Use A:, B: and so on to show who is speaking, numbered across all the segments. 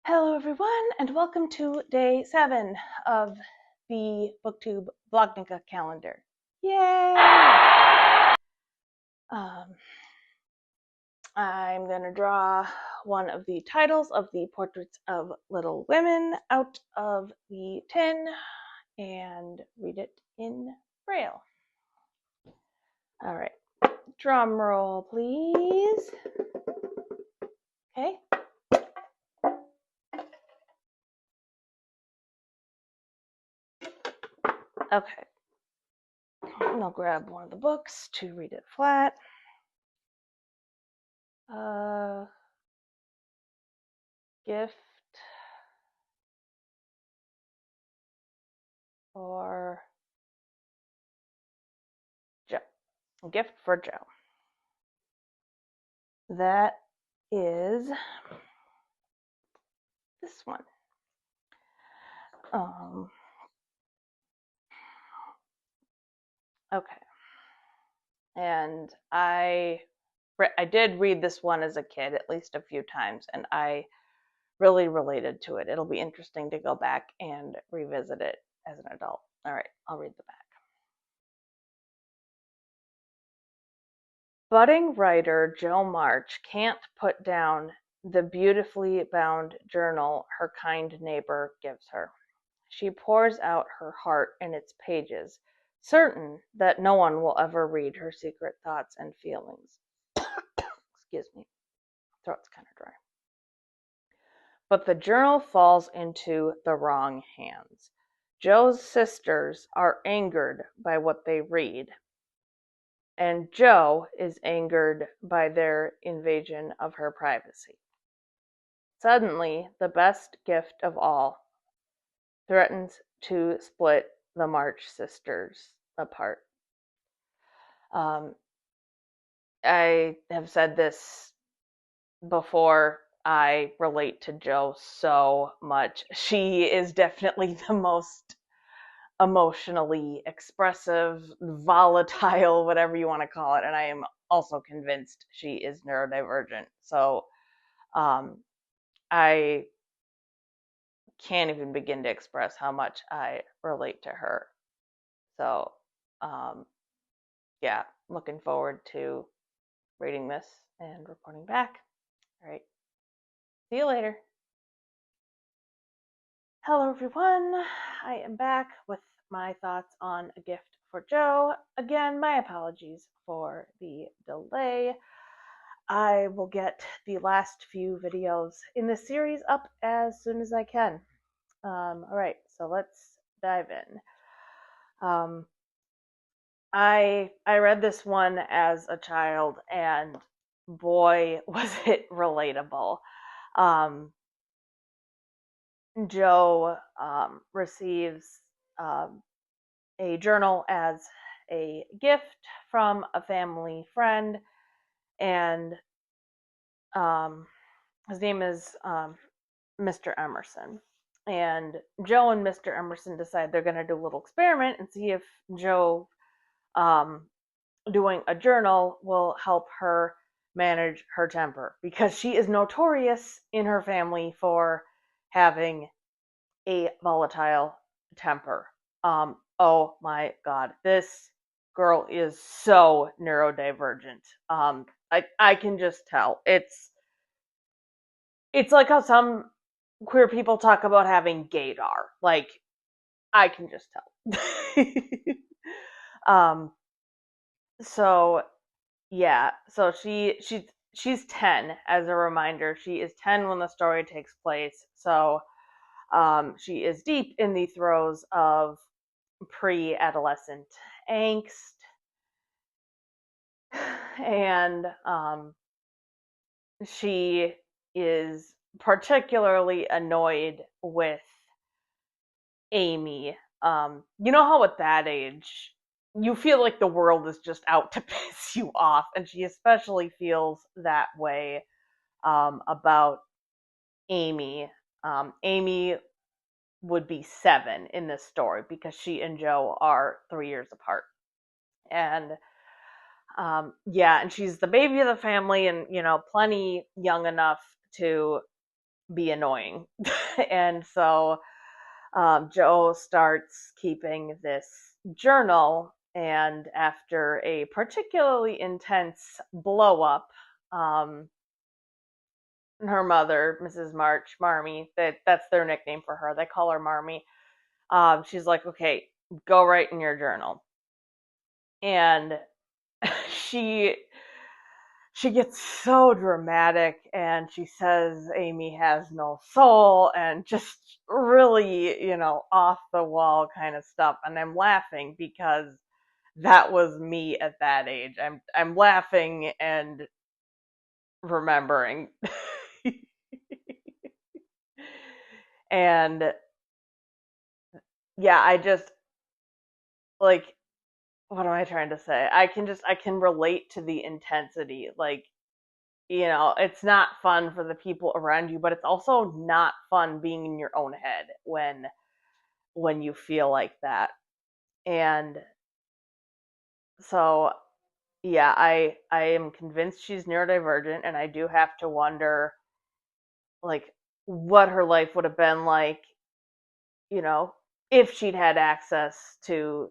A: Hello everyone, and welcome to day 7 of the BookTube Vlog-Nukkah calendar. Yay! I'm going to draw one of the titles of the Portraits of Little Women out of the tin and read it in Braille. All right, drum roll please. Okay. Okay. And I'll grab one of the books to read it flat. Gift for Joe. A gift for Joe. That is this one. Okay. And I did read this one as a kid at least a few times, and I really related to it. It'll be interesting to go back and revisit it as an adult. All right, I'll read the back. Budding writer Jo March can't put down the beautifully bound journal her kind neighbor gives her. She pours out her heart in its pages, certain that no one will ever read her secret thoughts and feelings. Excuse me, throat's kind of dry. But the journal falls into the wrong hands. Jo's sisters are angered by what they read, and Jo is angered by their invasion of her privacy. Suddenly, the best gift of all threatens to split the March sisters apart. I have said this before. I relate to Jo so much. She is definitely the most emotionally expressive, volatile, whatever you want to call it, and I am also convinced she is neurodivergent. So I can't even begin to express how much I relate to her. So yeah, looking forward to reading this and reporting back. All right, see you later. Hello everyone, I am back with my thoughts on A Gift for Jo. Again, my apologies for the delay. I will get the last few videos in this series up as soon as I can. All right, so let's dive in. I read this one as a child, and boy, was it relatable. Jo receives a journal as a gift from a family friend, and his name is Mr. Emerson. And Jo and Mr. Emerson decide they're going to do a little experiment and see if Jo doing a journal will help her manage her temper, because she is notorious in her family for having a volatile temper. Oh my god, this girl is so neurodivergent. I can just tell. It's like how some queer people talk about having gaydar. Like, I can just tell. So yeah, so she's 10, as a reminder. She is 10 when the story takes place. So she is deep in the throes of pre-adolescent angst, and she is particularly annoyed with Amy. You know how at that age you feel like the world is just out to piss you off, and she especially feels that way about Amy. Amy would be 7 in this story because she and Jo are 3 years apart. And yeah, and she's the baby of the family, and plenty young enough to be annoying. And so Joe starts keeping this journal, and after a particularly intense blow up, um, her mother, Mrs. March, Marmy, that's their nickname for her. They call her Marmy. She's like, okay, go write in your journal. And she she gets so dramatic, and she says Amy has no soul, and just really, off the wall kind of stuff. And I'm laughing because that was me at that age. I'm laughing and remembering. And yeah, I just like, what am I trying to say? I can relate to the intensity. Like, it's not fun for the people around you, but it's also not fun being in your own head when you feel like that. And so yeah, I am convinced she's neurodivergent, and I do have to wonder, like, what her life would have been like, you know, if she'd had access to,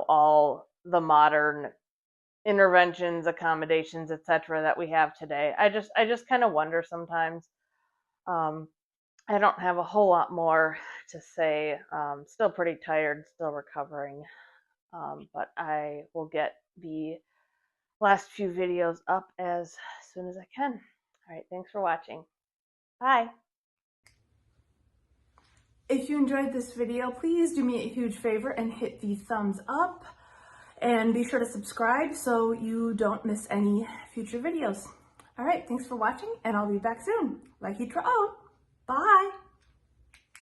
A: all the modern interventions, accommodations, etc. that we have today. I just kind of wonder sometimes. Um, I don't have a whole lot more to say. Still pretty tired, still recovering, but I will get the last few videos up as soon as I can. All right, thanks for watching. Bye.
B: If you enjoyed this video, please do me a huge favor and hit the thumbs up, and be sure to subscribe so you don't miss any future videos. All right, thanks for watching, and I'll be back soon. Like you Bye.